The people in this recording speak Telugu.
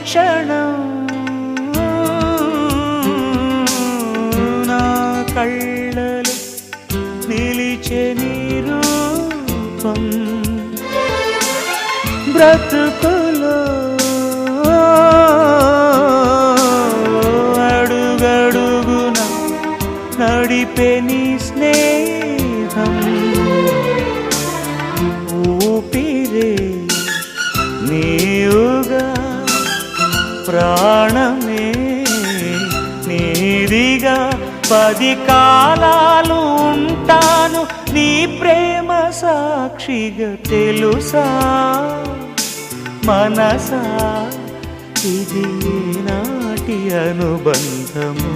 క్షణం నా కళ్ళలో నిలిచే నీ రూపం బ్రతుకులో అడుగడుగున నడిపే నీ స్నేహం ఊపిరే నీవుగా ప్రాణమే నీదిగా 10 కాలాలు ఉంటాను నీ ప్రేమ సాక్షిగా తెలుసా మనసా ఇది నాటి అనుబంధము